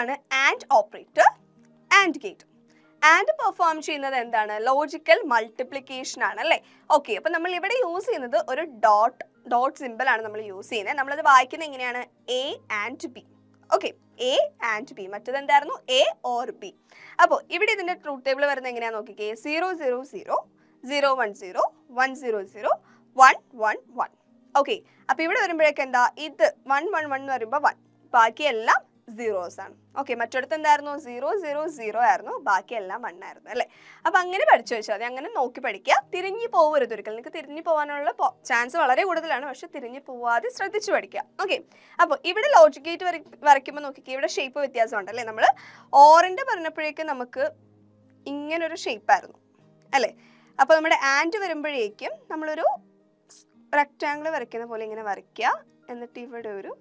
അടുത്തതാണ് and operator, and gate. And perform ചെയ്യുന്നത് എന്താണ്? ലോജിക്കൽ മൾട്ടിപ്ലിക്കേഷൻ ആണ് അല്ലേ? ഓക്കെ, അപ്പൊ നമ്മൾ ഇവിടെ യൂസ് ചെയ്യുന്നത് ഒരു ഡോട്ട് സിമ്പിൾ ആണ് നമ്മൾ യൂസ് ചെയ്യുന്നത്. നമ്മളത് വായിക്കുന്നത് എങ്ങനെയാണ്? A and B. Okay, A and B. മറ്റത് എന്തായിരുന്നു? A or B. അപ്പോൾ ഇവിടെ ഇതിന്റെ ട്രൂത്ത് ടേബിൾ വരുന്നത് എങ്ങനെയാ നോക്കിക്കേ. 0 0 0 0 1 0 1 0 0 1 1 1. ഓക്കെ, അപ്പൊ ഇവിടെ വരുമ്പോഴേക്ക് എന്താ? ഇത് 1 1 1 എന്ന് പറയുമ്പോൾ 1, ബാക്കിയെല്ലാം സീറോസ് ആണ്. ഓക്കെ, മറ്റടുത്ത് എന്തായിരുന്നു? 0 0 0 ആയിരുന്നു, ബാക്കിയെല്ലാം 1 ആയിരുന്നു അല്ലേ? അപ്പൊ അങ്ങനെ പഠിച്ചു വെച്ചാൽ മതി, അങ്ങനെ നോക്കി പഠിക്കുക. തിരിഞ്ഞു പോകരുത് ഒരിക്കലും. നിങ്ങൾക്ക് തിരിഞ്ഞു പോകാനുള്ള ചാൻസ് വളരെ കൂടുതലാണ്, പക്ഷെ തിരിഞ്ഞു പോവാതെ ശ്രദ്ധിച്ചു പഠിക്കുക. ഓക്കെ, അപ്പോൾ ഇവിടെ ലോജിക് ഗേറ്റ് വരയ്ക്കുമ്പോൾ നോക്കിക്കുക, ഇവിടെ ഷേപ്പ് വ്യത്യാസം ഉണ്ടല്ലേ? നമ്മൾ ഓറിന്റെ പറഞ്ഞപ്പോഴേക്കും നമുക്ക് ഇങ്ങനൊരു ഷേപ്പായിരുന്നു അല്ലേ? അപ്പോൾ നമ്മുടെ ആൻഡ് വരുമ്പോഴേക്കും നമ്മളൊരു റെക്റ്റാങ്കിൾ വരയ്ക്കുന്ന പോലെ ഇങ്ങനെ വരയ്ക്കുക, എന്നിട്ട് ഇവിടെ ഒരു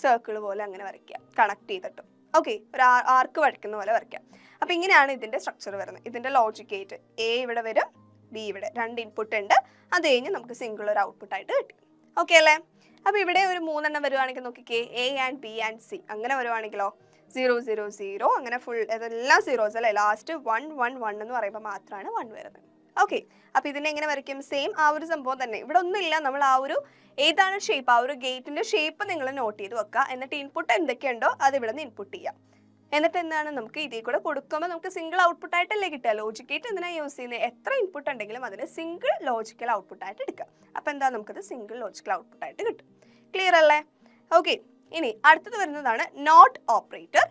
സർക്കിൾ പോലെ അങ്ങനെ വരയ്ക്കുക കണക്ട് ചെയ്തിട്ട്. ഓക്കെ, ഒരു ആർക്ക് വരയ്ക്കുന്ന പോലെ വരയ്ക്കാം. അപ്പോൾ ഇങ്ങനെയാണ് ഇതിന്റെ സ്ട്രക്ചർ വരുന്നത്. ഇതിന്റെ ലോജിക് ഗേറ്റ് എ ഇവിടെ വരും, ബി ഇവിടെ, 2 ഇൻപുട്ട് ഉണ്ട്. അത് കഴിഞ്ഞ് നമുക്ക് സിംഗിൾ ഒരു ഔട്ട്പുട്ട് ആയിട്ട് കിട്ടി. ഓക്കെ അല്ലേ? അപ്പോൾ ഇവിടെ ഒരു 3 എണ്ണം വരുവാണെങ്കിൽ നോക്കിക്കേ, A and B and C. അങ്ങനെ വരുവാണെങ്കിലോ 0 0 0, അങ്ങനെ ഫുൾ ഇതെല്ലാം സീറോസ് അല്ലേ? ലാസ്റ്റ് 1 1 1 എന്ന് പറയുമ്പോൾ മാത്രമാണ് 1 വരുന്നത്. ഓക്കെ, അപ്പൊ ഇതിനെ എങ്ങനെ വരയ്ക്കും? സെയിം ആ ഒരു സംഭവം തന്നെ. ഇവിടെ ഒന്നുമില്ല, നമ്മൾ ആ ഒരു ഏതാണ് ഷേപ്പ്, ആ ഒരു ഗേറ്റിന്റെ ഷേപ്പ് നിങ്ങൾ നോട്ട് ചെയ്ത് വെക്കുക. എന്നിട്ട് ഇൻപുട്ട് എന്തൊക്കെയുണ്ടോ അത് ഇവിടെ നിന്ന് ഇൻപുട്ട് ചെയ്യാം. എന്നിട്ട് എന്താണ്, നമുക്ക് ഇതിൽ കൂടെ കൊടുക്കുമ്പോൾ നമുക്ക് സിംഗിൾ ഔട്ട്പുട്ട് ആയിട്ടല്ലേ കിട്ടുക. ലോജിക് ഗേറ്റ് എന്തിനാണ് യൂസ് ചെയ്യുന്നത്? എത്ര ഇൻപുട്ട് ഉണ്ടെങ്കിലും അതിന് സിംഗിൾ ലോജിക്കൽ ഔട്ട്പുട്ട് ആയിട്ട് എടുക്കുക. അപ്പൊ എന്താ, നമുക്കത് സിംഗിൾ ലോജിക്കൽ ഔട്ട്പുട്ട് ആയിട്ട് കിട്ടും. ക്ലിയർ അല്ലേ? ഓക്കെ, ഇനി അടുത്തത് വരുന്നതാണ് not operator,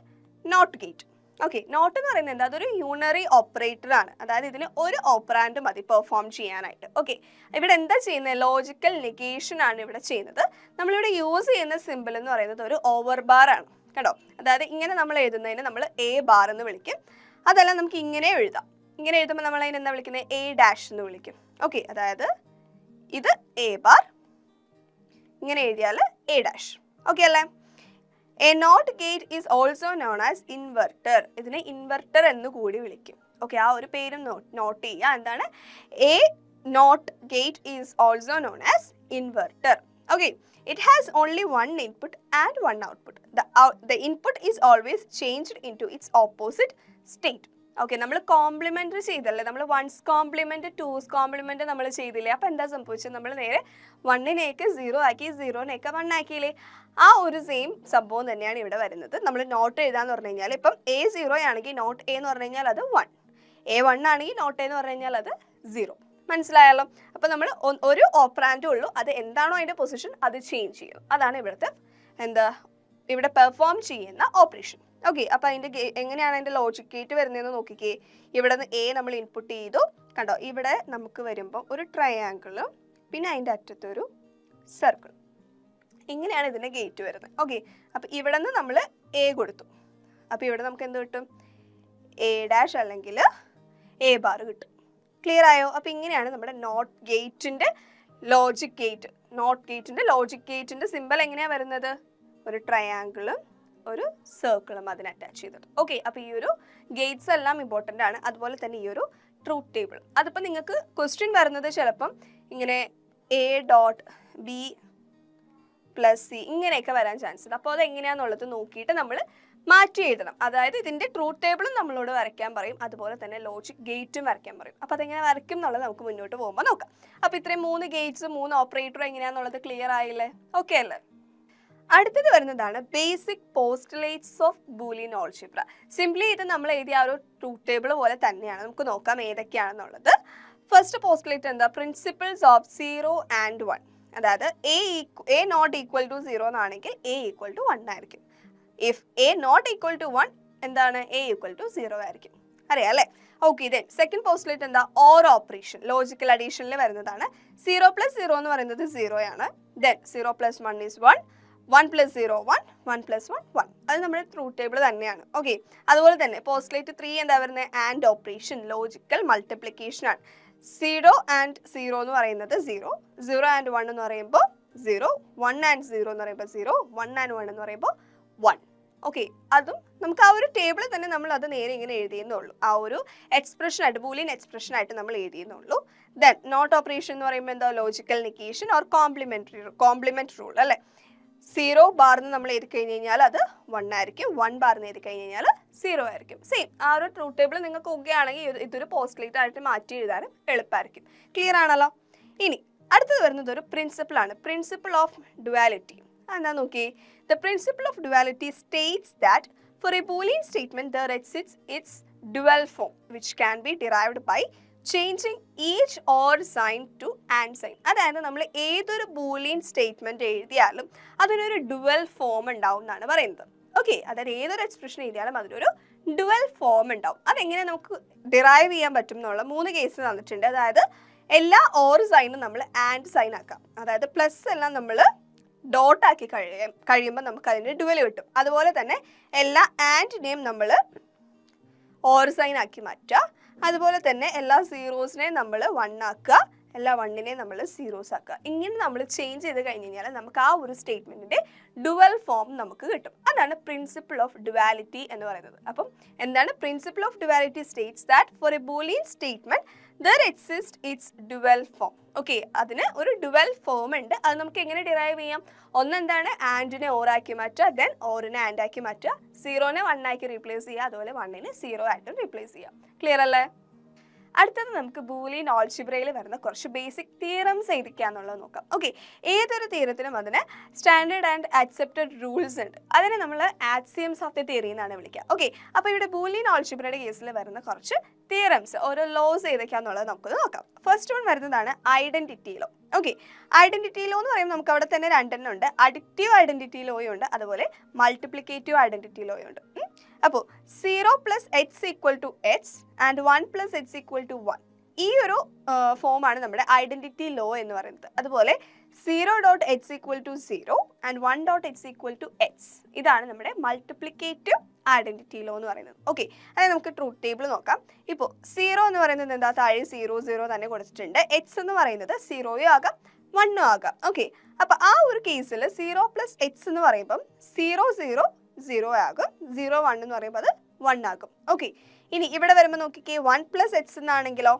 not gate. Okay, not എന്ന് പറയുന്നത് എന്താ? അതൊരു യൂണറി ഓപ്പറേറ്റർ ആണ്. അതായത് ഇതിന് ഒരു ഓപ്പറാൻഡ് മതി പെർഫോം ചെയ്യാനായിട്ട്. ഓക്കെ, ഇവിടെ എന്താ ചെയ്യുന്നത്? ലോജിക്കൽ നെഗേഷൻ ആണ് ഇവിടെ ചെയ്യുന്നത്. നമ്മളിവിടെ യൂസ് ചെയ്യുന്ന സിമ്പിൾ എന്ന് പറയുന്നത് ഒരു ഓവർ ബാർ ആണ് കേട്ടോ. അതായത് ഇങ്ങനെ നമ്മൾ എഴുതുന്നതിന് നമ്മൾ എ ബാർ എന്ന് വിളിക്കും. അതെല്ലാം നമുക്ക് ഇങ്ങനെ എഴുതാം. ഇങ്ങനെ എഴുതുമ്പോൾ നമ്മൾ അതിന് എന്താ വിളിക്കുന്നത്? എ ഡാഷ് എന്ന് വിളിക്കും. ഓക്കെ, അതായത് ഇത് എ ബാർ, ഇങ്ങനെ എഴുതിയാൽ എ ഡാഷ്. ഓക്കെ അല്ലേ? A NOT gate is also known as inverter. ഇതിനെ ഇൻവെർട്ടർ എന്ന് കൂടി വിളിക്കും. ഓക്കെ, ആ ഒരു പേരും നോട്ട് ചെയ്യുക. എന്താണ്? A NOT gate is also known as inverter. Okay, it has only one input and one output. The input is always changed into its opposite state. Okay, നമ്മൾ കോംപ്ലിമെന്റ് ചെയ്തല്ലേ? നമ്മൾ 1's കോംപ്ലിമെന്റ് 2's കോംപ്ലിമെന്റ് നമ്മൾ ചെയ്തില്ലേ? അപ്പോൾ എന്താ സംഭവിച്ചത്? നമ്മൾ നേരെ 1-നെയൊക്കെ 0 ആക്കി, 0-നെയൊക്കെ 1 ആക്കിയില്ലേ? ആ ഒരു സെയിം സംഭവം തന്നെയാണ് ഇവിടെ വരുന്നത്. നമ്മൾ നോട്ട് എഴുതാന്ന് പറഞ്ഞു കഴിഞ്ഞാൽ, ഇപ്പം A0 ആണെങ്കിൽ നോട്ട് എ എന്ന് പറഞ്ഞു കഴിഞ്ഞാൽ അത് 1, A1 ആണെങ്കിൽ നോട്ട് എ എന്ന് പറഞ്ഞു കഴിഞ്ഞാൽ അത് 0. മനസ്സിലായല്ലോ? അപ്പോൾ നമ്മൾ ഒരു ഓപ്പറാൻഡേ ഉള്ളൂ, അത് എന്താണോ അതിന്റെ പൊസിഷൻ അത് ചേഞ്ച് ചെയ്യും. അതാണ് ഇവിടുത്തെ എന്താ ഇവിടെ പെർഫോം ചെയ്യുന്ന ഓപ്പറേഷൻ. ഓക്കെ, അപ്പൊ അതിന്റെ എങ്ങനെയാണ് അതിന്റെ ലോജിക് ഗേറ്റ് വരുന്നതെന്ന് നോക്കിക്കേ. ഇവിടെ നിന്ന് എ നമ്മൾ ഇൻപുട്ട് ചെയ്തു, കണ്ടോ? ഇവിടെ നമുക്ക് വരുമ്പോൾ ഒരു ട്രയാങ്കിളും പിന്നെ അതിന്റെ അറ്റത്തൊരു സർക്കിൾ. ഇങ്ങനെയാണ് ഇതിന്റെ ഗേറ്റ് വരുന്നത്. ഓക്കെ, അപ്പൊ ഇവിടെ നിന്ന് നമ്മൾ എ കൊടുത്തു, അപ്പൊ ഇവിടെ നമുക്ക് എന്ത് കിട്ടും? എ ഡാഷ് അല്ലെങ്കിൽ എ ബാർ കിട്ടും. ക്ലിയർ ആയോ? അപ്പൊ ഇങ്ങനെയാണ് നമ്മുടെ നോട്ട് ഗേറ്റിന്റെ ലോജിക് ഗേറ്റ്. നോട്ട് ഗേറ്റിന്റെ ലോജിക് ഗേറ്റിന്റെ സിമ്പിൾ എങ്ങനെയാ വരുന്നത്? ഒരു ട്രയാങ്കിളും ഒരു സർക്കിളും അതിന് അറ്റാച്ച് ചെയ്തിട്ട്. ഓക്കെ, അപ്പൊ ഈ ഒരു ഗേറ്റ്സ് എല്ലാം ഇമ്പോർട്ടൻ്റ് ആണ്. അതുപോലെ തന്നെ ഈ ഒരു ട്രൂത്ത് ടേബിൾ. അതിപ്പോൾ നിങ്ങൾക്ക് ക്വസ്റ്റ്യൻ വരുന്നത് ചിലപ്പം ഇങ്ങനെ A dot B plus C ഇങ്ങനെയൊക്കെ വരാൻ ചാൻസ് ഉണ്ട്. അപ്പോൾ അത് എങ്ങനെയാണെന്നുള്ളത് നോക്കിയിട്ട് നമ്മൾ മാറ്റി എഴുതണം. അതായത് ഇതിന്റെ ട്രൂത്ത് ടേബിളും നമ്മളോട് വരയ്ക്കാൻ പറയും, അതുപോലെ തന്നെ ലോജിക് ഗേറ്റും വരയ്ക്കാൻ പറയും. അപ്പോൾ അതെങ്ങനെ വരയ്ക്കും എന്നുള്ളത് നമുക്ക് മുന്നോട്ട് പോകുമ്പോൾ നോക്കാം. അപ്പോൾ ഇത്രയും 3 ഗേറ്റ്സ് 3 ഓപ്പറേറ്ററും എങ്ങനെയാണെന്നുള്ളത് ക്ലിയർ ആയില്ലേ? ഓക്കെ അല്ലേ? അടുത്തത് വരുന്നതാണ് basic postulates of Boolean algebra. Simply ഇത് നമ്മൾ എഴുതിയ ആ ഒരു ട്രൂത്ത് ടേബിൾ പോലെ തന്നെയാണ്. നമുക്ക് നോക്കാം ഏതൊക്കെയാണെന്നുള്ളത്. ഫസ്റ്റ് പോസ്റ്റ്ലേറ്റ് എന്താ? Principles of 0 and 1. അതായത് എ നോട്ട് ഈക്വൽ ടു 0 എന്നാണെങ്കിൽ എ ഈക്വൽ ടു 1 ആയിരിക്കും. If A not equal to 1 എന്താണ്? എ ഈക്വൽ ടു 0 ആയിരിക്കും. അറിയാം അല്ലേ? ഓക്കെ, ദെൻ സെക്കൻഡ് പോസ്റ്റ്ലേറ്റ് എന്താ? ഓർ ഓപ്പറേഷൻ, ലോജിക്കൽ അഡീഷനിൽ വരുന്നതാണ്. 0 + 0 എന്ന് പറയുന്നത് 0 ആണ്. Then 0 + 1 is 1, 1 + 0 1, 1 + 1 1. അത് നമ്മുടെ ട്രൂത്ത് ടേബിൾ തന്നെയാണ്. ഓക്കെ, അതുപോലെ തന്നെ പോസ്റ്റ്ലേറ്റ് 3 എന്താ വരുന്നത്? ആൻഡ് ഓപ്പറേഷൻ, ലോജിക്കൽ മൾട്ടിപ്ലിക്കേഷൻ ആണ്. 0 and 0 എന്ന് പറയുന്നത് 0, 0 and 1 എന്ന് പറയുമ്പോൾ 0, 1 and 0 എന്ന് പറയുമ്പോൾ 0, 1 and 1 എന്ന് പറയുമ്പോൾ 1. ഓക്കെ, അതും നമുക്ക് ആ ഒരു ടേബിൾ തന്നെ നമ്മൾ അത് നേരെ ഇങ്ങനെ എഴുതിയെന്നുള്ളൂ. ആ ഒരു എക്സ്പ്രഷൻ ആയിട്ട്, ബൂലിയൻ എക്സ്പ്രഷൻ ആയിട്ട് നമ്മൾ എഴുതിയെന്നുള്ളൂ. ദെൻ നോട്ട് ഓപ്പറേഷൻ എന്ന് പറയുമ്പോൾ എന്താ? Logical negation or complement rule അല്ലേ? 0 ബാർന്ന് നമ്മൾ എഴുതി കഴിഞ്ഞ് കഴിഞ്ഞാൽ അത് 1 ആയിരിക്കും, 1 ബാർന്ന് എഴുതി കഴിഞ്ഞ് കഴിഞ്ഞാൽ 0 ആയിരിക്കും. സെയിം ആ ഒരു ട്രൂത്ത് ടേബിൾ നിങ്ങൾക്ക് ഓക്കെ ആണെങ്കിൽ ഇതൊരു പോസ്റ്റ്ലേറ്റ് ആയിട്ട് മാറ്റി എഴുതാനും എളുപ്പമായിരിക്കും. ക്ലിയർ ആണല്ലോ. ഇനി അടുത്തത് വരുന്നത് ഒരു പ്രിൻസിപ്പിൾ ആണ്, പ്രിൻസിപ്പിൾ ഓഫ് ഡുവാലിറ്റി. എന്താ നോക്കി, the principle of duality states that for a Boolean statement there exists its dual form which can be derived by changing each or sign to and sign. അതായത് നമ്മൾ ഏതൊരു Boolean statement എഴുതിയാലും അതിനൊരു dual form ഉണ്ടാവും എന്നാണ് പറയുന്നത്. Okay, അതായത് ഏതൊരു എക്സ്പ്രഷൻ എഴുതിയാലും അതിനൊരു ഡുവൽ ഫോം ഉണ്ടാവും. അതെങ്ങനെ നമുക്ക് ഡിറൈവ് ചെയ്യാൻ പറ്റും എന്നുള്ള 3 കേസ് തന്നിട്ടുണ്ട്. അതായത് എല്ലാ ഓർ സൈനും നമ്മൾ ആൻഡ് സൈൻ ആക്കാം, അതായത് പ്ലസ് എല്ലാം നമ്മൾ ഡോട്ട് ആക്കി കഴിയുമ്പോൾ നമുക്ക് അതിൻ്റെ ഡുവൽ കിട്ടും. അതുപോലെ തന്നെ എല്ലാ ആൻഡിനെയും നമ്മൾ ഓർ സൈൻ ആക്കി മാറ്റുക. അതുപോലെ തന്നെ എല്ലാ സീറോസിനെയും നമ്മൾ 1 ആക്കുക, എല്ലാ 1നെയും നമ്മൾ സീറോസ് ആക്കുക. ഇങ്ങനെ നമ്മൾ ചേഞ്ച് ചെയ്ത് കഴിഞ്ഞ് കഴിഞ്ഞാൽ നമുക്ക് ആ ഒരു സ്റ്റേറ്റ്മെന്റിന്റെ ഡുവൽ ഫോം നമുക്ക് കിട്ടും. അതാണ് പ്രിൻസിപ്പിൾ ഓഫ് ഡുവാലിറ്റി എന്ന് പറയുന്നത്. അപ്പം എന്താണ് principle of duality? States that for a Boolean statement there exists its dual form. Okay, അതിന് ഒരു ഡുവൽ ഫോം ഉണ്ട്. അത് നമുക്ക് എങ്ങനെ ഡിറൈവ് ചെയ്യാം? ഒന്നെന്താണ് ആൻഡിനെ ഓർ ആക്കി മാറ്റുക, ദെൻ ഓറിനെ ആൻഡ് ആക്കി മാറ്റുക, 0നെ 1 ആക്കി റീപ്ലേസ് ചെയ്യുക, അതുപോലെ 1നെ 0 ആയിട്ടും റീപ്ലേസ് ചെയ്യാം. ക്ലിയർ അല്ലേ? അടുത്തത് നമുക്ക് ബൂലിയൻ ആൾജിബ്രയിൽ വരുന്ന കുറച്ച് ബേസിക് തിയറംസ് ഏതൊക്കെയാണെന്നുള്ളത് നോക്കാം. ഓക്കെ, ഏതൊരു തിയറത്തിനും അതിന് സ്റ്റാൻഡേർഡ് ആൻഡ് അക്സെപ്റ്റഡ് റൂൾസ് ഉണ്ട്. അതിനെ നമ്മൾ ആക്സിയംസ് ഓഫ് ദി തിയറി എന്നാണ് വിളിക്കുക. ഓക്കെ, അപ്പോൾ ഇവിടെ ബൂലിയൻ ആൾജിബ്രയുടെ കേസിൽ വരുന്ന കുറച്ച് തിയറംസ്, ഓരോ ലോസ് ഏതൊക്കെയാണെന്നുള്ളത് നമുക്ക് നോക്കാം. ഫസ്റ്റ് വൺ വരുന്നതാണ് identity law. Okay, identity law എന്ന് പറയുമ്പോൾ നമുക്ക് അവിടെ തന്നെ 2 ഉണ്ട്. അഡിക്റ്റീവ് ഐഡന്റിറ്റി ലോയും ഉണ്ട്, അതുപോലെ മൾട്ടിപ്ലിക്കേറ്റീവ് ഐഡന്റിറ്റി ലോയും ഉണ്ട്. അപ്പോൾ 0 + h = h ആൻഡ് 1 + h = 1, ഈ ഒരു ഫോമാണ് നമ്മുടെ ഐഡന്റിറ്റി ലോ എന്ന് പറയുന്നത്. അതുപോലെ 0.h = 0 ആൻഡ് 1.h = h, ഇതാണ് നമ്മുടെ മൾട്ടിപ്ലിക്കേറ്റീവ് ഐഡന്റിറ്റി ലോ എന്ന് പറയുന്നത്. ഓക്കെ, അതായത് നമുക്ക് ട്രൂത്ത് ടേബിൾ നോക്കാം. ഇപ്പോൾ 0 എന്ന് പറയുന്നത് എന്താ, താഴെ 0 0 തന്നെ കൊടുത്തിട്ടുണ്ട്. h എന്ന് പറയുന്നത് 0 ആകാം 1 ആകാം. ഓക്കെ, അപ്പോൾ ആ ഒരു കേസിൽ 0 + h എന്ന് പറയുമ്പം 0 0 0 ആകും, 0 1 എന്ന് പറയുമ്പോൾ അത് 1 ആകും. ഓക്കെ, ഇനി ഇവിടെ വരുമ്പോൾ നോക്കിക്കേ, 1 + h എന്നാണെങ്കിലോ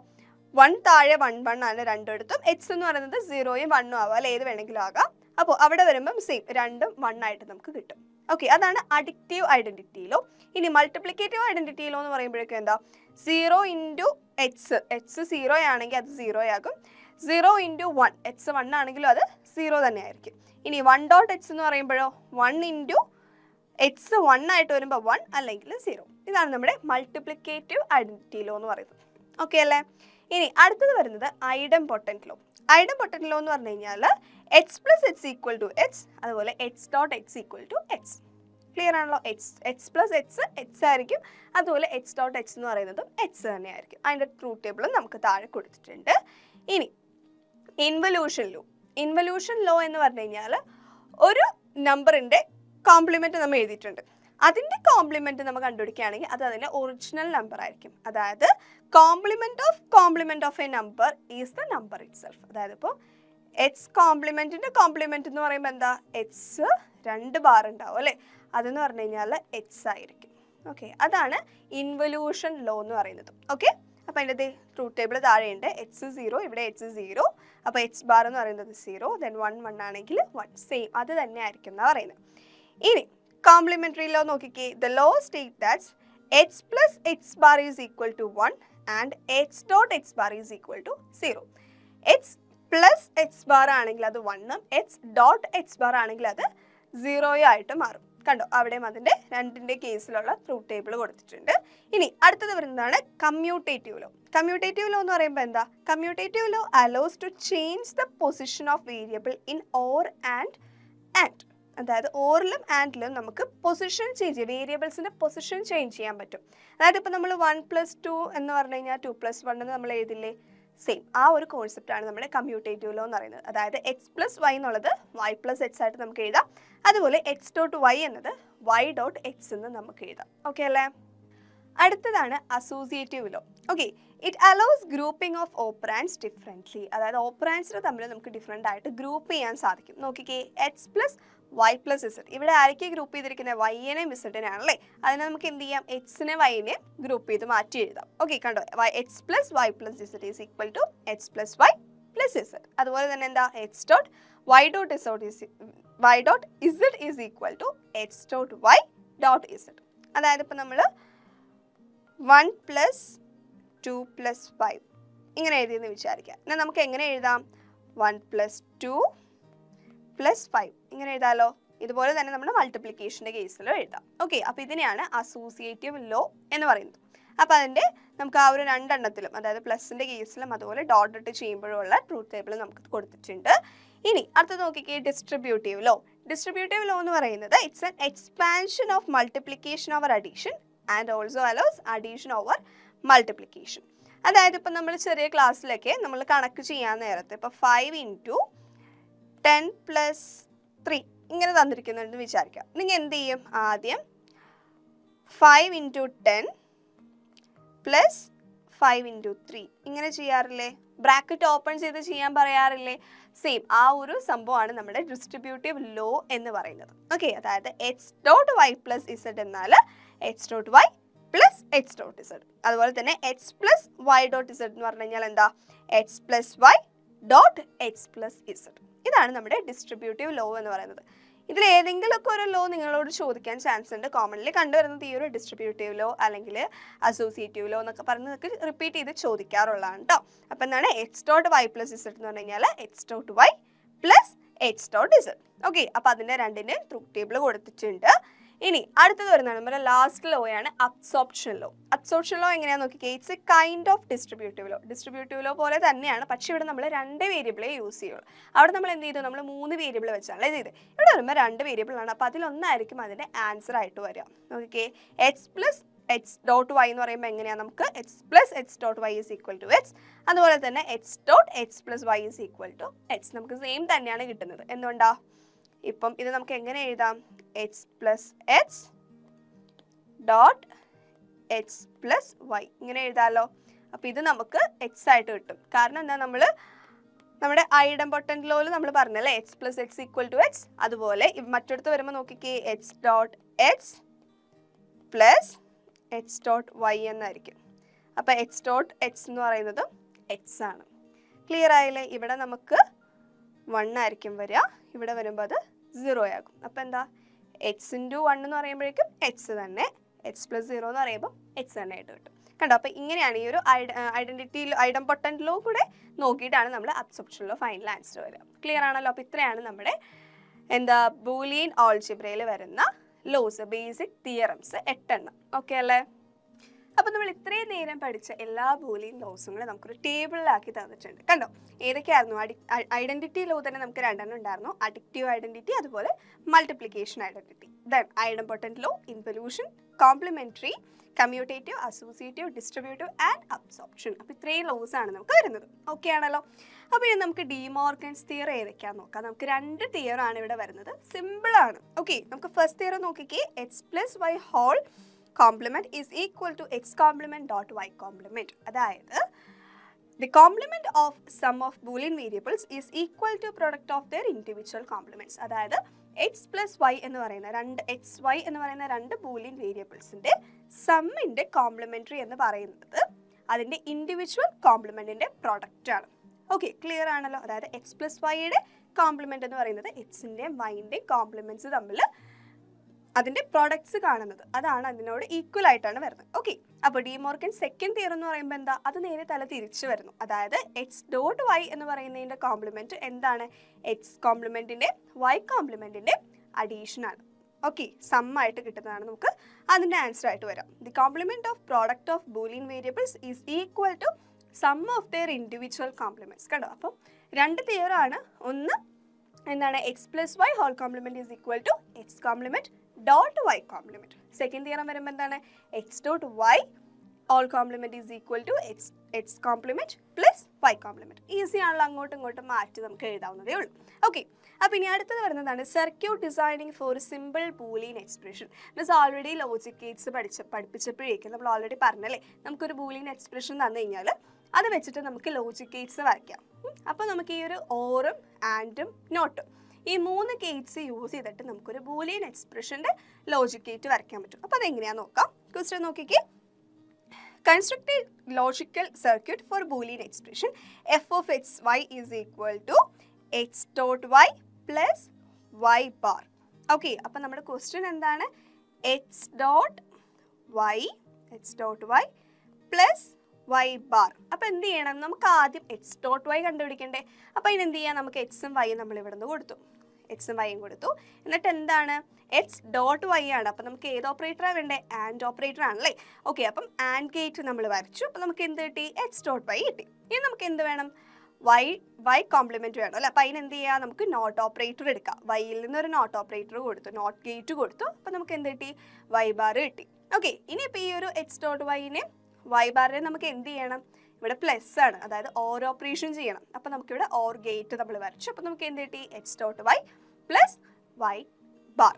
1 താഴെ 1 1 ആണ് രണ്ടിടത്തും. h എന്ന് പറയുന്നത് 0യും 1ഉം ആവാം, അല്ല ഏത് വേണമെങ്കിലും ആകാം. അപ്പോൾ അവിടെ വരുമ്പം സെയിം 2ഉം 1 ആയിട്ട് നമുക്ക് കിട്ടും. ഓക്കെ, അതാണ് അഡിക്റ്റീവ് ഐഡന്റിറ്റി ലോ. ഇനി മൾട്ടിപ്ലിക്കേറ്റീവ് ഐഡന്റിറ്റി ലോ എന്ന് പറയുമ്പോഴേക്കും എന്താ, 0 × h 0 ആണെങ്കിൽ അത് 0 ആകും, 0 × 1 h 1 ആണെങ്കിലും അത് 0 തന്നെ ആയിരിക്കും. ഇനി 1.h എന്ന് പറയുമ്പോഴോ 1 × h 1 ആയിട്ട് വരുമ്പോൾ 1 അല്ലെങ്കിൽ 0. ഇതാണ് നമ്മുടെ മൾട്ടിപ്ലിക്കേറ്റീവ് ഐഡന്റിറ്റി ലോ എന്ന് പറയുന്നത്. ഓക്കെ അല്ലേ? ഇനി അടുത്തത് വരുന്നത് ഐഡംപൊട്ടന്റ് ലോ. ഐഡംപൊട്ടന്റ് ലോ എന്ന് പറഞ്ഞു കഴിഞ്ഞാൽ h + h = h, അതുപോലെ h.h = h. ക്ലിയർ ആണല്ലോ? h + h ആയിരിക്കും, അതുപോലെ h.h എന്ന് പറയുന്നതും h തന്നെ ആയിരിക്കും. അതിൻ്റെ ട്രൂത്ത് ടേബിളും നമുക്ക് താഴെ കൊടുത്തിട്ടുണ്ട്. ഇനി ഇൻവല്യൂഷൻ ലോ. ഇൻവല്യൂഷൻ ലോ എന്ന് പറഞ്ഞു കഴിഞ്ഞാൽ ഒരു നമ്പറിൻ്റെ കോംപ്ലിമെന്റ് നമ്മൾ എഴുതിയിട്ടുണ്ട്, അതിൻ്റെ കോംപ്ലിമെന്റ് നമ്മൾ കണ്ടുപിടിക്കുകയാണെങ്കിൽ അത് അതിൻ്റെ ഒറിജിനൽ നമ്പർ ആയിരിക്കും. അതായത് complement of a number is the number itself. അതായത് ഇപ്പോൾ എക്സ് കോംപ്ലിമെന്റിന്റെ കോംപ്ലിമെന്റ് എന്ന് പറയുമ്പോൾ എന്താ, എക്സ് 2 ബാർ ഉണ്ടാവും അല്ലേ, അതെന്ന് പറഞ്ഞു കഴിഞ്ഞാൽ എക്സ് ആയിരിക്കും. ഓക്കെ, അതാണ് ഇൻവല്യൂഷൻ ലോ എന്ന് പറയുന്നത്. ഓക്കെ, അപ്പോൾ അതിൻ്റെ ട്രൂത്ത് ടേബിൾ താഴെയുണ്ട്. എക്സ് 0, ഇവിടെ എക്സ് 0, അപ്പോൾ എക്സ് ബാർ എന്ന് പറയുന്നത് 0, ദെൻ 1 1 ആണെങ്കിൽ 1, സെയിം അത് തന്നെ ആയിരിക്കും എന്നാണ് പറയുന്നത്. ഇനി കോംപ്ലിമെന്ററി ലോ നോക്കിക്കേ. The law state that h + h bar is equal to 1 and h.h bar is equal to 0. h plus h bar ആണെങ്കിൽ അത് 1 ഉം h.h bar ആണെങ്കിൽ അത് 0 ആയിട്ട് മാറും. കണ്ടോ, അവിടെയും അതിൻ്റെ 2ന്റെ കേസിലുള്ള ട്രൂത്ത് ടേബിൾ കൊടുത്തിട്ടുണ്ട്. ഇനി അടുത്തത് വരുന്നതാണ് കമ്മ്യൂട്ടേറ്റീവ് ലോ. കമ്മ്യൂട്ടേറ്റീവ് ലോ എന്ന് പറയുമ്പോൾ എന്താ, commutative law allows to change the position of variable in or and. അതായത് ഓറിലും ആൻഡിലും നമുക്ക് പൊസിഷൻ ചേഞ്ച് ചെയ്യാം, വേരിയബിൾസിൻ്റെ പൊസിഷൻ ചേഞ്ച് ചെയ്യാൻ പറ്റും. അതായത് ഇപ്പോൾ നമ്മൾ 1 + 2 എന്ന് പറഞ്ഞു കഴിഞ്ഞാൽ 2 + 1 എന്ന് നമ്മൾ എഴുതില്ലേ, സെയിം ആ ഒരു കോൺസെപ്റ്റാണ് നമ്മുടെ കമ്മ്യൂട്ടേറ്റീവ് ലോ എന്ന് പറയുന്നത്. അതായത് x + y എന്നുള്ളത് y + x ആയിട്ട് നമുക്ക് എഴുതാം, അതുപോലെ x.y എന്നത് y.x എന്ന് നമുക്ക് എഴുതാം. ഓക്കെ അല്ലേ? അടുത്തതാണ് associative law. Okay, it allows grouping of operands differently. അതായത് ഓപ്പറാൻഡ്സിനെ തമ്മിൽ നമുക്ക് ഡിഫറെൻ്റ് ആയിട്ട് ഗ്രൂപ്പ് ചെയ്യാൻ സാധിക്കും. നോക്കിക്കേ, h + y + z. ഇവിടെ ആരൊക്കെ ഗ്രൂപ്പ് ചെയ്തിരിക്കുന്നത്, വൈനെയും ഇസഡിനെ ആണല്ലേ. അതിനെ നമുക്ക് എന്ത് ചെയ്യാം, എക്സിനെ വൈനെയും ഗ്രൂപ്പ് ചെയ്ത് മാറ്റി എഴുതാം. ഓക്കെ, കണ്ടോ, h + y + z is equal to h + y + z. അതുപോലെ തന്നെ എന്താ, h.y.z y dot z is equal to x dot y dot z. അതായത് ഇപ്പോൾ നമ്മൾ 1 പ്ലസ് 2 പ്ലസ് 5 ഇങ്ങനെ എഴുതിയെന്ന് വിചാരിക്കാം. എന്നാൽ നമുക്ക് എങ്ങനെ എഴുതാം? 1 പ്ലസ് 2 പ്ലസ് 5 ഇങ്ങനെ എഴുതാമല്ലോ. ഇതുപോലെ തന്നെ നമ്മൾ മൾട്ടിപ്ലിക്കേഷൻ്റെ കേസിലും എഴുതാം. ഓക്കെ, അപ്പോൾ ഇതിനെയാണ് അസോസിയേറ്റീവ് ലോ എന്ന് പറയുന്നത്. അപ്പോൾ അതിൻ്റെ നമുക്ക് ആ ഒരു രണ്ടെണ്ണത്തിലും, അതായത് പ്ലസിൻ്റെ കേസിലും അതുപോലെ ഡോട്ട് ഇട്ട് ചെയ്യുമ്പോഴുള്ള ട്രൂത്ത് ടേബിൾ നമുക്ക് കൊടുത്തിട്ടുണ്ട്. ഇനി അടുത്തത് നോക്കിക്കേ, ഡിസ്ട്രിബ്യൂട്ടീവ് ലോ. ഡിസ്ട്രിബ്യൂട്ടീവ് ലോ എന്ന് പറയുന്നത് it's an expansion of multiplication over addition and also allows addition over multiplication. അതായത് ഇപ്പം നമ്മൾ ചെറിയ ക്ലാസ്സിലൊക്കെ നമ്മൾ കണക്ക് ചെയ്യാൻ നേരത്തെ ഇപ്പോൾ 5 ഇൻറ്റു 10 പ്ലസ് 3 ഇങ്ങനെ തന്നിരിക്കുന്നുണ്ടെന്ന് വിചാരിക്കാം. നിങ്ങൾ എന്ത് ചെയ്യും? ആദ്യം 5 ഇൻറ്റു 10 പ്ലസ് 5 ഇൻറ്റു 3 ഇങ്ങനെ ചെയ്യാറില്ലേ? ബ്രാക്കറ്റ് ഓപ്പൺ ചെയ്ത് ചെയ്യാൻ പറയാറില്ലേ? സെയിം ആ ഒരു സംഭവമാണ് നമ്മുടെ ഡിസ്ട്രിബ്യൂട്ടീവ് ലോ എന്ന് പറയുന്നത്. ഓക്കെ, അതായത് x dot Y plus z എന്നാൽ x dot Y plus X dot z. അതുപോലെ തന്നെ x plus y dot z എന്ന് പറഞ്ഞു കഴിഞ്ഞാൽ എന്താ? X plus y dot X plus z. ഇതാണ് നമ്മുടെ ഡിസ്ട്രിബ്യൂട്ടീവ് ലോ എന്ന് പറയുന്നത്. ഇതിൽ ഏതെങ്കിലുമൊക്കെ ഒരു ലോ നിങ്ങളോട് ചോദിക്കാൻ ചാൻസ് ഉണ്ട്. കോമൺലി കണ്ടുവരുന്നത് ഈ ഒരു ഡിസ്ട്രിബ്യൂട്ടീവ് ലോ അല്ലെങ്കിൽ അസോസിയേറ്റീവ് ലോ എന്നൊക്കെ പറഞ്ഞ് നിങ്ങൾക്ക് റിപ്പീറ്റ് ചെയ്ത് ചോദിക്കാറുള്ളതാണ് കേട്ടോ. അപ്പോൾ എന്താണ് X dot Y plus Z എന്ന് പറഞ്ഞു കഴിഞ്ഞാൽ X dot Y plus X dot Z. Okay, അപ്പോൾ അതിൻ്റെ രണ്ടിൻ്റെ ട്രൂത്ത് ടേബിൾ കൊടുത്തിട്ടുണ്ട്. ഇനി അടുത്തത് വരുന്നതാണ് നമ്മുടെ ലാസ്റ്റ് ലോ ആണ് അബ്സോർപ്ഷൻ ലോ. അബ്സോർപ്ഷൻ ലോ എങ്ങനെയാണെന്ന് നോക്കിക്കേ. It's A kind of distributive law. Distributive law പോലെ തന്നെയാണ്, പക്ഷേ ഇവിടെ നമ്മൾ 2 വേരിയബിളേ യൂസ് ചെയ്യുള്ളൂ. അവിടെ നമ്മൾ എന്ത് ചെയ്തു? നമ്മൾ 3 വേരിയബിൾ വെച്ചാണ് ചെയ്ത്. ഇവിടെ വരുമ്പോൾ 2 വേരിയബിളാണ്. അപ്പോൾ അതിലൊന്നായിരിക്കും അതിൻ്റെ ആൻസർ ആയിട്ട് വരിക. Okay, X plus X dot Y എന്ന് പറയുമ്പോൾ എങ്ങനെയാണ്? നമുക്ക് X plus X dot Y is equal to X. അതുപോലെ തന്നെ X dot X plus Y is equal to X. നമുക്ക് സെയിം തന്നെയാണ് കിട്ടുന്നത്. എന്തുകൊണ്ടാ? ഇപ്പം ഇത് നമുക്ക് എങ്ങനെ എഴുതാം? X plus X dot X plus Y ഇങ്ങനെ എഴുതാമല്ലോ. അപ്പോൾ ഇത് നമുക്ക് എക്സ് ആയിട്ട് കിട്ടും. കാരണം എന്താ? നമ്മൾ നമ്മുടെ ഐഡംപൊട്ടൻറ്റ് ലോയിൽ നമ്മൾ പറഞ്ഞല്ലേ X plus X equal to X. അതുപോലെ മറ്റടുത്ത് വരുമ്പോൾ നോക്കിക്കേ, X dot X plus X dot Y എന്നായിരിക്കും. അപ്പോൾ എക്സ് ഡോട്ട് എക്സ് എന്ന് പറയുന്നതും എക്സ് ആണ്. ക്ലിയർ ആയില്ലേ? ഇവിടെ നമുക്ക് 1 ആയിരിക്കും വരിക, ഇവിടെ വരുമ്പോൾ അത് 0 ആകും. അപ്പോൾ എന്താ? എക്സ് ഇൻറ്റു 1 എന്ന് പറയുമ്പോഴേക്കും എക്സ് തന്നെ, എക്സ് പ്ലസ് 0 എന്ന് പറയുമ്പോൾ എക്സ് തന്നെ ആയിട്ട് കിട്ടും. കണ്ടോ? അപ്പോൾ ഇങ്ങനെയാണ് ഈ ഒരു ഐഡംപൊട്ടൻറ്റ് ലോ കൂടെ നോക്കിയിട്ടാണ് നമ്മൾ അബ്സോർപ്ഷൻ ലോ ഫൈനൽ ആൻസർ വരിക. ക്ലിയർ ആണല്ലോ? അപ്പോൾ ഇത്രയാണ് നമ്മുടെ ബൂലിയൻ ആൾജിബ്രയിൽ വരുന്ന ലോസ്, ബേസിക് തിയറംസ് 8 എണ്ണം. ഓക്കെ അല്ലേ? അപ്പോൾ നമ്മൾ ഇത്രയും നേരം പഠിച്ച എല്ലാ ബൂലിയൻ ലോസും കൂടെ നമുക്കൊരു ടേബിളിലാക്കി തന്നിട്ടുണ്ട്. കണ്ടോ? ഏതൊക്കെയായിരുന്നു? ഐഡന്റിറ്റി ലോ തന്നെ നമുക്ക് 2 എണ്ണം ഉണ്ടായിരുന്നു. അഡിക്റ്റീവ് ഐഡന്റിറ്റി, അതുപോലെ multiplication identity. Then idempotent law, involution, complementary, commutative, associative, distributive and absorption. അപ്പോൾ ഇത്രയും ലോസ് ആണ് നമുക്ക് വരുന്നത്. ഓക്കെ ആണല്ലോ? അപ്പോൾ ഇനി നമുക്ക് ഡിമോർഗൻസ് തിയറം ഏതൊക്കെയാണെന്ന് നോക്കാം. നമുക്ക് 2 തിയറം ആണ് ഇവിടെ വരുന്നത്. സിമ്പിളാണ്. ഓക്കെ, നമുക്ക് ഫസ്റ്റ് തിയറം നോക്കിക്കേ. X plus Y whole complement is equal to x complement dot y complement. അതായത് the complement of sum of Boolean variables is equal to product of their individual complements. അതായത് x plus y എന്ന് പറയുന്ന രണ്ട് Boolean വേരിയബിൾസിന്റെ സമ്മിന്റെ complementary എന്ന് പറയുന്നത് അതിന്റെ individual കോംപ്ലിമെന്റിന്റെ product ആണ്. Okay, clear ആണല്ലോ? അതായത് എക്സ് പ്ലസ് വൈയുടെ കോംപ്ലിമെന്റ് എന്ന് പറയുന്നത് എക്സിന്റെയും വൈന്റെയും കോംപ്ലിമെന്റ്സ് തമ്മിൽ അതിന്റെ പ്രോഡക്ട്സ് കാണുന്നത്, അതാണ് അതിനോട് ഈക്വൽ ആയിട്ടാണ് വരുന്നത്. ഓക്കെ, അപ്പോൾ ഡിമോർഗൻ സെക്കൻഡ് തിയറം എന്ന് പറയുമ്പോൾ എന്താ? അത് നേരെ തല തിരിച്ചു വരുന്നു. അതായത് എക്സ് ഡോട്ട് വൈ എന്ന് പറയുന്നതിന്റെ കോംപ്ലിമെന്റ് എന്താണ്? എക്സ് കോംപ്ലിമെന്റിന്റെ വൈ കോംപ്ലിമെന്റിന്റെ അഡീഷൻ ആണ്. ഓക്കെ, സം ആയിട്ട് കിട്ടുന്നതാണ് നമുക്ക് അതിന്റെ ആൻസർ ആയിട്ട് വരാം. The complement of product of Boolean variables is equal to sum of their individual complements. കണ്ടോ? അപ്പം 2 തിയറം ആണ്. ഒന്ന് എന്താണ്? X plus Y whole complement is equal to X complement dot Y complement. Second theorem വരുമ്പോൾ എന്താണ്? X dot Y whole complement is equal to X complement plus Y complement. Easy ആണല്ലോ, അങ്ങോട്ടും ഇങ്ങോട്ടും മാറ്റി നമുക്ക് എഴുതാവുന്നതേ ഉള്ളൂ. ഓക്കെ, അപ്പോൾ ഇനി അടുത്തത് വരുന്നതാണ് circuit designing for simple Boolean expression. Miss already logic gates പഠിപ്പിച്ചപ്പോഴേക്കും നമ്മൾ ഓൾറെഡി പറഞ്ഞല്ലേ, നമുക്കൊരു ബൂലിയൻ എക്സ്പ്രഷൻ തന്നു കഴിഞ്ഞാൽ അത് വെച്ചിട്ട് നമുക്ക് ലോജിക് ഗേറ്റ്സ് വരയ്ക്കാം. അപ്പോൾ നമുക്ക് ഈ ഒരു ഓറും ആൻഡും നോട്ടും ഈ 3 ഗേറ്റ്സ് യൂസ് ചെയ്തിട്ട് നമുക്കൊരു ബൂലിയൻ എക്സ്പ്രഷന്റെ ലോജിക് ഗേറ്റ് വരയ്ക്കാൻ പറ്റും. അപ്പോൾ അതെങ്ങനെയാണെന്ന് നോക്കാം. ക്വസ്റ്റ്യൻ നോക്കിക്കേ. Construct a logical circuit for Boolean expression f of xy is equal to x dot y plus Y bar. Okay, അപ്പം നമ്മുടെ ക്വസ്റ്റ്യൻ എന്താണ്? X dot Y plus Y bar. അപ്പം എന്ത് ചെയ്യണം? നമുക്ക് ആദ്യം എക്സ് ഡോട്ട് വൈ കണ്ടുപിടിക്കണ്ടേ? അപ്പം അതിന് എന്ത് ചെയ്യാം? നമുക്ക് എക്സും വൈയും നമ്മൾ ഇവിടെ നിന്ന് കൊടുത്തു, എക്സും വൈയും കൊടുത്തു. എന്നിട്ട് എന്താണ്? എക്സ് ഡോട്ട് വൈ ആണ്. അപ്പം നമുക്ക് ഏത് ഓപ്പറേറ്ററാണ് വേണ്ടേ? ആൻഡ് ഓപ്പറേറ്റർ ആണല്ലേ. ഓക്കെ, അപ്പം ആൻഡ് ഗേറ്റ് നമ്മൾ വരച്ചു. അപ്പം നമുക്ക് എന്ത് കിട്ടി? എക്സ് ഡോട്ട് വൈ കിട്ടി. ഇനി നമുക്ക് എന്ത് വേണം? വൈ കോംപ്ലിമെന്റ് വേണം അല്ലേ. അപ്പം അതിന് എന്ത് ചെയ്യുക? നമുക്ക് നോട്ട് ഓപ്പറേറ്റർ എടുക്കാം. വൈയിൽ നിന്നൊരു നോട്ട് ഓപ്പറേറ്റർ കൊടുത്തു, നോട്ട് ഗേറ്റ് കൊടുത്തു. അപ്പം നമുക്ക് എന്ത് കിട്ടി? വൈ ബാർ കിട്ടി. ഓക്കെ, ഇനിയിപ്പോൾ ഈ ഒരു എക്സ് ഡോട്ട് വൈനെ വൈ ബാറിനെ നമുക്ക് എന്ത് ചെയ്യണം? ഇവിടെ പ്ലസ് ആണ്, അതായത് ഓർ ഓപ്പറേഷൻ ചെയ്യണം. അപ്പം നമുക്കിവിടെ ഓർ ഗേറ്റ് നമ്മൾ വരച്ചു. അപ്പം നമുക്ക് എന്ത് കിട്ടി? X dot Y plus Y bar.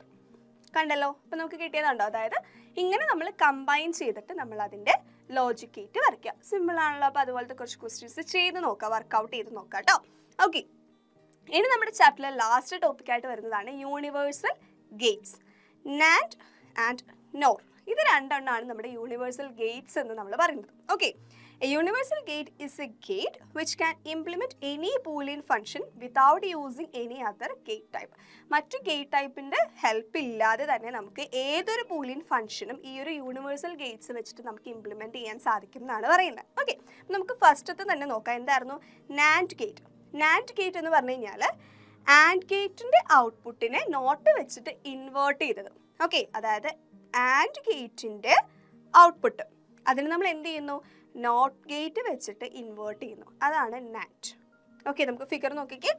കണ്ടല്ലോ? അപ്പം നമുക്ക് കിട്ടിയതുണ്ടോ? അതായത് ഇങ്ങനെ നമ്മൾ കമ്പൈൻ ചെയ്തിട്ട് നമ്മൾ അതിൻ്റെ ലോജിക് ഗേറ്റ് വരയ്ക്കുക. സിമ്പിൾ ആണല്ലോ. അപ്പോൾ അതുപോലത്തെ കുറച്ച് ക്വസ്റ്റ്യൻസ് ചെയ്ത് നോക്കുക, വർക്കൗട്ട് ചെയ്ത് നോക്കുക കേട്ടോ. ഓക്കെ, ഇനി നമ്മുടെ ചാപ്റ്ററിലെ ലാസ്റ്റ് ടോപ്പിക്കായിട്ട് വരുന്നതാണ് universal Gates. NAND and nor. ഇത് രണ്ടെണ്ണമാണ് നമ്മുടെ യൂണിവേഴ്സൽ ഗേറ്റ്സ് എന്ന് നമ്മൾ പറയുന്നത്. Okay, a universal gate is a gate which can implement any boolean function without using any other gate type. മറ്റു ഗേറ്റ് ടൈപ്പിൻ്റെ ഹെൽപ്പ് ഇല്ലാതെ തന്നെ നമുക്ക് ഏതൊരു ബൂലിയൻ ഫംഗ്ഷനും ഈ ഒരു യൂണിവേഴ്സൽ ഗേറ്റ്സ് വെച്ചിട്ട് നമുക്ക് ഇംപ്ലിമെൻറ്റ് ചെയ്യാൻ സാധിക്കും എന്നാണ് പറയുന്നത്. ഓക്കെ, നമുക്ക് ഫസ്റ്റത്തെ തന്നെ നോക്കാം. എന്തായിരുന്നു? NAND gate. നാൻഡ് ഗേറ്റ് എന്ന് പറഞ്ഞു കഴിഞ്ഞാൽ ആൻഡ് ഗേറ്റിൻ്റെ ഔട്ട്പുട്ടിനെ നോട്ട് വെച്ചിട്ട് ഇൻവേർട്ട് ചെയ്തത്. ഓക്കെ, അതായത് ആൻഡ് ഗേറ്റിൻ്റെ ഔട്ട്പുട്ട് അതിന് നമ്മൾ എന്ത് ചെയ്യുന്നു? നോട്ട് ഗേറ്റ് വെച്ചിട്ട് ഇൻവേർട്ട് ചെയ്യുന്നു. അതാണ് നാൻഡ്. ഓക്കെ, നമുക്ക് ഫിഗർ നോക്കിക്കേ.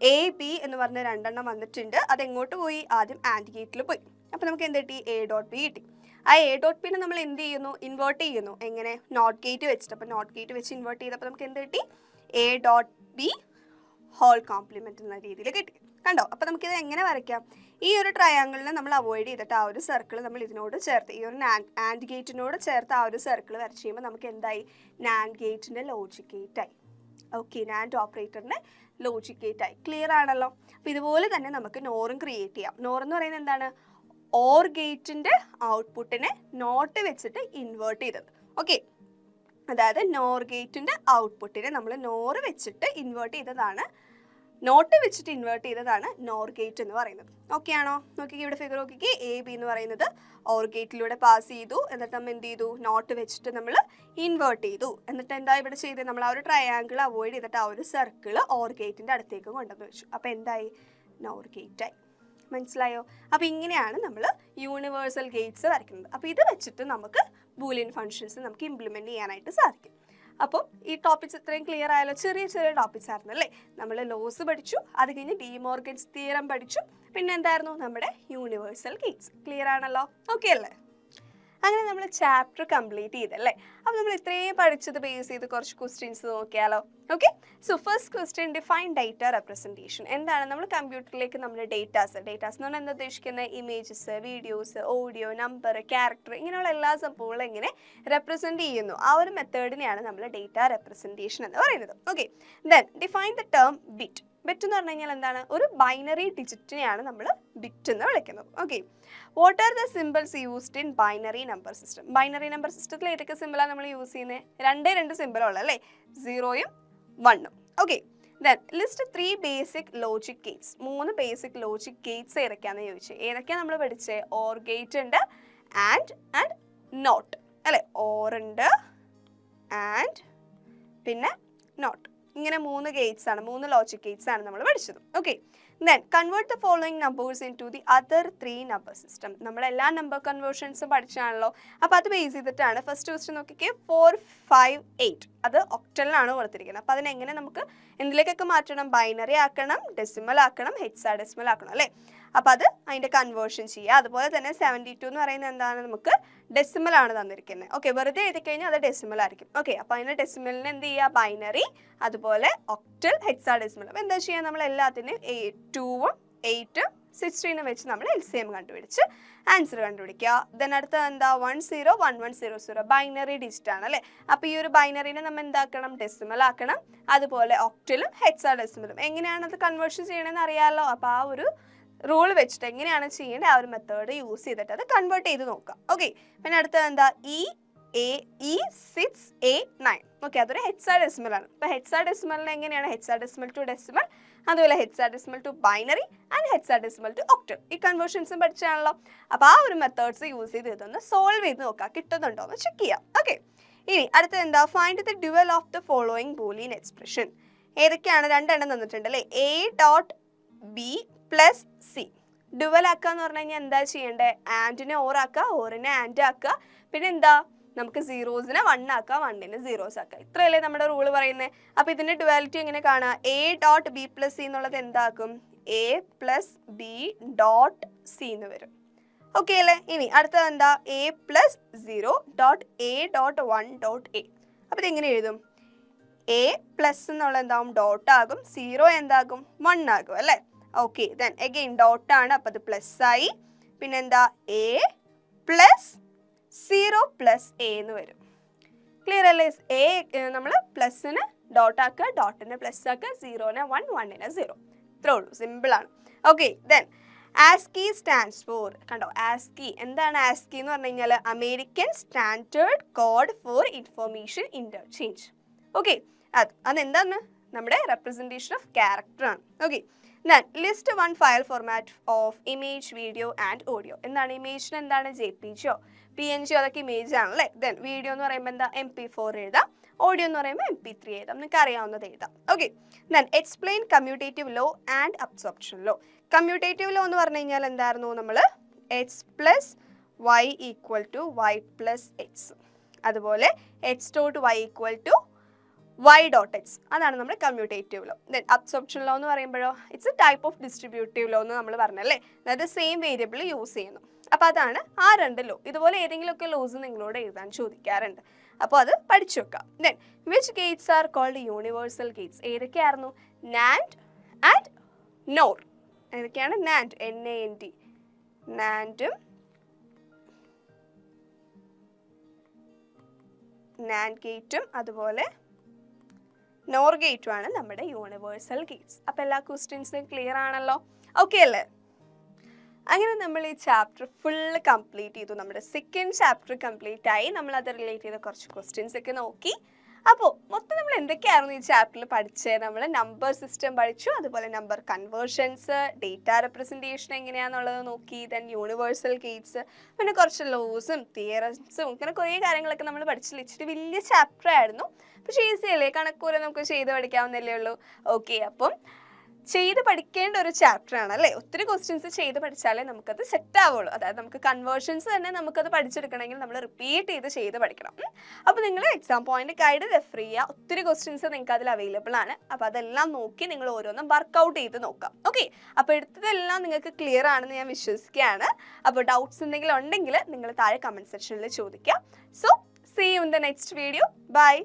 എ ബി എന്ന് പറഞ്ഞ രണ്ടെണ്ണം വന്നിട്ടുണ്ട്. അതെങ്ങോട്ട് പോയി? ആദ്യം ആൻഡ് ഗേറ്റിൽ പോയി. അപ്പോൾ നമുക്ക് എന്ത് കിട്ടി? എ ഡോട്ട് ബി കിട്ടി. ആ എ ഡോട്ട് ബിനെ നമ്മൾ എന്ത് ചെയ്യുന്നു? ഇൻവേർട്ട് ചെയ്യുന്നു. എങ്ങനെ? നോട്ട് ഗേറ്റ് വെച്ചിട്ട്. അപ്പോൾ നോട്ട് ഗേറ്റ് വെച്ച് ഇൻവേർട്ട് ചെയ്തപ്പോൾ നമുക്ക് എന്ത് കിട്ടി? A dot B whole complement എന്ന രീതിയിൽ കിട്ടി. കണ്ടോ? അപ്പോൾ നമുക്കിത് എങ്ങനെ വരയ്ക്കാം? ഈ ഒരു ട്രയാങ്കിളിനെ നമ്മൾ അവോയ്ഡ് ചെയ്തിട്ട് ആ ഒരു സർക്കിൾ നമ്മൾ ഇതിനോട് ചേർത്ത്, ഈ ഒരു ആൻഡ് ഗേറ്റിനോട് ചേർത്ത് ആ ഒരു സർക്കിൾ വരച്ച് ചെയ്യുമ്പോൾ നമുക്ക് എന്തായി? നാൻഡ് ഗേറ്റിൻ്റെ ലോജിക് ഗേറ്റായി. ഓക്കെ, നാൻഡ് ഓപ്പറേറ്ററിൻ്റെ ലോജിക് ഗേറ്റായി. ക്ലിയർ ആണല്ലോ? അപ്പോൾ ഇതുപോലെ തന്നെ നമുക്ക് നോറും ക്രിയേറ്റ് ചെയ്യാം. നോർ എന്ന് പറയുന്നത് എന്താണ്? ഓർ ഗേറ്റിൻ്റെ ഔട്ട്പുട്ടിനെ നോട്ട് വെച്ചിട്ട് ഇൻവേർട്ട് ചെയ്തത്. ഓക്കെ, അതായത് നോർ ഗേറ്റിൻ്റെ ഔട്ട്പുട്ടിനെ നമ്മൾ നോറ് വെച്ചിട്ട് ഇൻവേർട്ട് ചെയ്തതാണ്, നോട്ട് വെച്ചിട്ട് ഇൻവേർട്ട് ചെയ്തതാണ് നോർ ഗേറ്റ് എന്ന് പറയുന്നത്. ഓക്കെ ആണോ? നോക്കിക്കേ, ഇവിടെ ഫിഗർ നോക്കിക്കേ. എ ബി എന്ന് പറയുന്നത് ഓർ ഗേറ്റിലൂടെ പാസ് ചെയ്തു. എന്നിട്ട് നമ്മൾ എന്ത് ചെയ്തു? നോട്ട് വെച്ചിട്ട് നമ്മൾ ഇൻവേർട്ട് ചെയ്തു. എന്നിട്ട് എന്താ ഇവിടെ ചെയ്തത്? നമ്മൾ ആ ഒരു ട്രയാങ്കിൾ അവോയ്ഡ് ചെയ്തിട്ട് ആ ഒരു സർക്കിൾ ഓർ ഗേറ്റിൻ്റെ അടുത്തേക്ക് കൊണ്ടുവന്ന് വെച്ചു. അപ്പോൾ എന്തായി? നോർ ഗേറ്റായി. മനസ്സിലായോ? അപ്പോൾ ഇങ്ങനെയാണ് നമ്മൾ യൂണിവേഴ്സൽ ഗേറ്റ്സ് വരയ്ക്കുന്നത്. അപ്പോൾ ഇത് വെച്ചിട്ട് നമുക്ക് ബൂലിയൻ ഫംഗ്ഷൻസ് നമുക്ക് ഇംപ്ലിമെൻറ്റ് ചെയ്യാനായിട്ട് സാധിക്കും. അപ്പം ഈ ടോപ്പിക്സ് ഇത്രയും ക്ലിയർ ആയാലോ? ചെറിയ ചെറിയ ടോപ്പിക്സ് ആയിരുന്നു അല്ലേ? നമ്മൾ ലോസ് പഠിച്ചു, അത് കഴിഞ്ഞ് ഡി മോർഗൻസ് തിയറം പഠിച്ചു, പിന്നെ എന്തായിരുന്നു? നമ്മുടെ യൂണിവേഴ്സൽ ഗേറ്റ്സ്. ക്ലിയർ ആണല്ലോ? ഓക്കെ അല്ലേ? അങ്ങനെ നമ്മൾ ചാപ്റ്റർ കംപ്ലീറ്റ് ചെയ്തല്ലേ. അപ്പോൾ നമ്മൾ ഇത്രയും പഠിച്ചത് ബേസ് ചെയ്ത് കുറച്ച് ക്വസ്റ്റ്യൻസ് നോക്കിയാലോ? Okay, so first question, define data representation. എന്താണ്? നമ്മൾ കമ്പ്യൂട്ടറിലേക്ക് നമ്മൾ ഡേറ്റാസ് എന്ന് പറഞ്ഞാൽ എന്താ ഉദ്ദേശിക്കുന്നത്? Images, videos, audio, number, character, ഇങ്ങനെയുള്ള എല്ലാ സംഭവങ്ങളും എങ്ങനെ റെപ്രസെൻറ്റ് ചെയ്യുന്നു, ആ ഒരു മെത്തേഡിനെയാണ് നമ്മൾ ഡേറ്റ റെപ്രസെൻറ്റേഷൻ എന്ന് പറയുന്നത്. Okay, then define the term bit. Bit എന്ന് പറഞ്ഞു കഴിഞ്ഞാൽ എന്താണ്? ഒരു ബൈനറി ഡിജിറ്റിനെയാണ് നമ്മൾ ബിറ്റ് എന്ന് വിളിക്കുന്നത്. Okay, what are the symbols used in binary number system? Binary number സിസ്റ്റത്തിൽ ഏതൊക്കെ സിമ്പിളാണ് നമ്മൾ യൂസ് ചെയ്യുന്നത്? രണ്ട് സിമ്പിളുള്ള അല്ലേ? 0യും 1ഉം. Okay, then list 3 basic logic gates. 3 basic logic gates ഏതൊക്കെയാണെന്ന് ചോദിച്ചത്. ഏതൊക്കെയാണ് നമ്മൾ പഠിച്ചത്? ഓർ ഗേറ്റ് ഉണ്ട്, ആൻഡ് നോട്ട് അല്ലേ? ഓർ ഉണ്ട്, ആൻഡ് പിന്നെ നോട്ട്. ഇങ്ങനെ 3 ഗേറ്റ്സ് ആണ്, 3 ലോജിക് ഗേറ്റ്സ് ആണ് നമ്മൾ പഠിച്ചത്. Okay, then convert the following numbers in to the other 3 number system. നമ്മളെല്ലാ നമ്പർ കൺവേർഷൻസും പഠിച്ചാണല്ലോ. അപ്പോൾ അത് ബേസ് ചെയ്തിട്ടാണ് ഫസ്റ്റ് ക്വസ്റ്റ്യൻ നോക്കിക്കേ. 4, 5, 8 അത് ഒക്ടലിനാണ് കൊടുത്തിരിക്കുന്നത്. അപ്പോൾ അതിനെങ്ങനെ നമുക്ക് എന്തിലേക്കൊക്കെ മാറ്റണം? ബൈനറി ആക്കണം, ഡെസിമൽ ആക്കണം, ഹെക്സാഡെസിമൽ ആക്കണം അല്ലേ? അപ്പോൾ അത് അതിൻ്റെ കൺവേർഷൻ ചെയ്യുക. അതുപോലെ തന്നെ 72 എന്ന് പറയുന്നത് എന്താണ്? നമുക്ക് ഡെസിമൽ ആണ് തന്നിരിക്കുന്നത്. ഓക്കെ, വെറുതെ എഴുതി കഴിഞ്ഞാൽ അത് ഡെസിമൽ ആയിരിക്കും. ഓക്കെ, അപ്പോൾ അതിൻ്റെ ഡെസിമലിന് എന്ത് ചെയ്യുക? ബൈനറി, അതുപോലെ ഒക്ടൽ, ഹെക്സാഡെസിമൽ. അപ്പോൾ എന്താ ചെയ്യുക? നമ്മൾ എല്ലാത്തിനും 2ഉം 8ഉം 16 വെച്ച് നമ്മൾ LCM കണ്ടുപിടിച്ച് ആൻസർ കണ്ടുപിടിക്കുക. ദെൻ അടുത്ത എന്താ? 101100 ബൈനറി ഡിജിറ്റ് ആണ് അല്ലേ? അപ്പോൾ ഈ ഒരു ബൈനറിനെ നമ്മൾ എന്താക്കണം? ഡെസിമൽ ആക്കണം. അതുപോലെ ഒക്ടലും ഹെക്സാഡെസിമലും. എങ്ങനെയാണ് അത് കൺവേർഷൻ ചെയ്യണമെന്ന് അറിയാമല്ലോ. അപ്പോൾ ആ ഒരു റൂൾ വെച്ചിട്ട് എങ്ങനെയാണ് ചെയ്യേണ്ടത് ആ ഒരു മെത്തേഡ് യൂസ് ചെയ്തിട്ട് അത് കൺവേർട്ട് ചെയ്ത് നോക്കാം. ഓക്കെ, പിന്നെ അടുത്തത് എന്താ? E6A9. ഓക്കെ, അതൊരു ഹെക്സാഡെസിമൽ ആണ്. അപ്പോൾ ഹെക്സാഡെസിമലിന് എങ്ങനെയാണ്? ഹെക്സാഡെസിമൽ ടു ഡെസിമൽ അതുപോലെ hexadecimal to binary and hexadecimal to octal. ഈ കൺവേർഷൻസും പഠിച്ചാണല്ലോ. അപ്പോൾ ആ ഒരു മെത്തേഡ്സ് യൂസ് ചെയ്ത് ഇതൊന്ന് സോൾവ് ചെയ്ത് നോക്കാം, കിട്ടുന്നുണ്ടോ എന്ന് ചെക്ക് ചെയ്യാം. ഓക്കെ, ഇനി അടുത്തത് എന്താ? Find the dual of the following Boolean expression. ഏതൊക്കെയാണ്? രണ്ടെണ്ണം തന്നിട്ടുണ്ട് അല്ലേ? A dot B plus C. Dual ആക്കുക എന്ന് പറഞ്ഞു കഴിഞ്ഞാൽ എന്താ ചെയ്യേണ്ടത്? ആൻഡിനെ ഓർ ആക്കുക, ഓറിനെ ആൻഡ് ആക്കുക, പിന്നെ എന്താ നമുക്ക് സീറോസിനെ 1 ആക്കുക, 1നെ സീറോസ് ആക്കുക. ഇത്രയല്ലേ നമ്മുടെ റൂള് പറയുന്നത്. അപ്പോൾ ഇതിന്റെ ഡ്യുവാലിറ്റി എങ്ങനെ കാണാം? A dot B plus C എന്നുള്ളത് എന്താക്കും? A plus B dot C എന്ന് വരും. ഓക്കെ അല്ലേ? ഇനി അടുത്തത് എന്താ? A plus 0 dot A dot 1 dot A. അപ്പോൾ ഇതെങ്ങനെ എഴുതും? എ പ്ലസ് എന്നുള്ള എന്താകും? ഡോട്ട് ആകും. 0 എന്താകും? 1 ആകും അല്ലേ? ഓക്കെ, ദെൻ അഗെയിൻ ഡോട്ട് ആണ്, അപ്പോൾ അത് പ്ലസ് ആയി. പിന്നെന്താ? എ പ്ലസ് 0 പ്ലസ് എ എന്ന് വരും. ക്ലിയർ അല്ലേ? എ നമ്മൾ പ്ലസിന് ഡോട്ട് ആക്കുക, ഡോട്ടിനെ പ്ലസ് ആക്കുക, 0നെ 1, 1നെ 0. ഇത്രേ ഉള്ളൂ, സിമ്പിൾ ആണ്. Okay, then ASCII stands for. കണ്ടോ, ASCII എന്താണ്? ASCII എന്ന് പറഞ്ഞു കഴിഞ്ഞാൽ American standard code for information interchange. Okay, അതെന്താണ്? നമ്മുടെ റെപ്രസെൻറ്റേഷൻ ഓഫ് ക്യാരക്ടർ ആണ്. Okay, then list one file format of image, video and audio. എന്താണ് ഇമേജിന്? എന്താണ്? JPG ഓ PNG അതൊക്കെ ഇമേജ് ആണല്ലേ. ദെൻ വീഡിയോ എന്ന് പറയുമ്പോൾ എന്താ? MP4 എഴുതാം. ഓഡിയോ എന്ന് പറയുമ്പോൾ MP3 എഴുതാം. നിങ്ങൾക്ക് അറിയാവുന്നത് എഴുതാം. Okay, then explain commutative law and absorption law. Commutative law എന്ന് പറഞ്ഞു കഴിഞ്ഞാൽ എന്തായിരുന്നു? നമ്മൾ x plus y equal to y plus x, അതുപോലെ x dot y equal to y dot x. അതാണ് നമ്മുടെ commutative law. Then absorption law എന്ന് പറയുമ്പോഴോ it's a type of distributive law എന്ന് നമ്മൾ പറഞ്ഞല്ലേ. അതായത് സെയിം വേരിയബിൾ യൂസ് ചെയ്യുന്നു. അപ്പോൾ അതാണ് ആ 2 ലോ. ഇതുപോലെ ഏതെങ്കിലുമൊക്കെ ലോസ് നിങ്ങളോട് എഴുതാൻ ചോദിക്കാറുണ്ട്. അപ്പോൾ അത് പഠിച്ചു വെക്കാം. Then which gates are called universal gates? ഏതൊക്കെയായിരുന്നു? NAND and NOR. ഏതൊക്കെയാണ്? നാൻഡ്, NAND, നാൻഡും നാൻഡ് ഗേറ്റും അതുപോലെ നോർ ഗേറ്റും ആണ് നമ്മുടെ യൂണിവേഴ്സൽ ഗേറ്റ്സ്. അപ്പോൾ എല്ലാ ക്വസ്റ്റ്യൻസും ക്ലിയർ ആണല്ലോ. ഓക്കെ അല്ലേ? അങ്ങനെ നമ്മൾ ഈ ചാപ്റ്റർ ഫുള്ള് കംപ്ലീറ്റ് ചെയ്തു. നമ്മുടെ സെക്കൻഡ് ചാപ്റ്റർ കംപ്ലീറ്റ് ആയി. നമ്മൾ അത് റിലേറ്റ് ചെയ്ത കുറച്ച് ക്വസ്റ്റ്യൻസ് ഒക്കെ നോക്കി. അപ്പോൾ മൊത്തം നമ്മൾ എന്തൊക്കെയായിരുന്നു ഈ ചാപ്റ്ററിൽ പഠിച്ചത്? നമ്മൾ നമ്പർ സിസ്റ്റം പഠിച്ചു, അതുപോലെ നമ്പർ കൺവേർഷൻസ്, ഡേറ്റ റെപ്രസെൻറ്റേഷൻ എങ്ങനെയാണെന്നുള്ളത് നോക്കി, ദെൻ യൂണിവേഴ്സൽ ഗേറ്റ്സ്, പിന്നെ കുറച്ച് ലോസും തിയറംസും, ഇങ്ങനെ കുറേ കാര്യങ്ങളൊക്കെ നമ്മൾ പഠിച്ചില്ല. ഇച്ചിരി വലിയ ചാപ്റ്റർ ആയിരുന്നു, പക്ഷേ ഈസി അല്ലേ? കണക്കൂരെ നമുക്ക് ചെയ്ത് പഠിക്കാവുന്നല്ലേ ഉള്ളൂ. ഓക്കെ, അപ്പം ചെയ്ത് പഠിക്കേണ്ട ഒരു ചാപ്റ്റർ ആണ് അല്ലേ? ഒത്തിരി ക്വസ്റ്റ്യൻസ് ചെയ്ത് പഠിച്ചാലേ നമുക്കത് സെറ്റ് ആവുള്ളൂ. അതായത് നമുക്ക് കൺവേർഷൻസ് തന്നെ നമുക്കത് പഠിച്ചെടുക്കണമെങ്കിൽ നമ്മൾ റിപ്പീറ്റ് ചെയ്ത് പഠിക്കണം. അപ്പോൾ നിങ്ങൾ എക്സാം പോയിന്റ് ഗൈഡ് റെഫർ ചെയ്യുക. ഒത്തിരി ക്വസ്റ്റ്യൻസ് നിങ്ങൾക്ക് അതിൽ അവൈലബിൾ ആണ്. അപ്പോൾ അതെല്ലാം നോക്കി നിങ്ങൾ ഓരോന്നും വർക്കൗട്ട് ചെയ്ത് നോക്കാം. ഓക്കെ, അപ്പോൾ എടുത്തതെല്ലാം നിങ്ങൾക്ക് ക്ലിയർ ആണെന്ന് ഞാൻ വിശ്വസിക്കുകയാണ്. അപ്പോൾ ഡൗട്ട്സ് എന്തെങ്കിലും ഉണ്ടെങ്കിൽ നിങ്ങൾ താഴെ കമൻറ്റ് സെക്ഷനിൽ ചോദിക്കുക. So see you in the next video. Bye.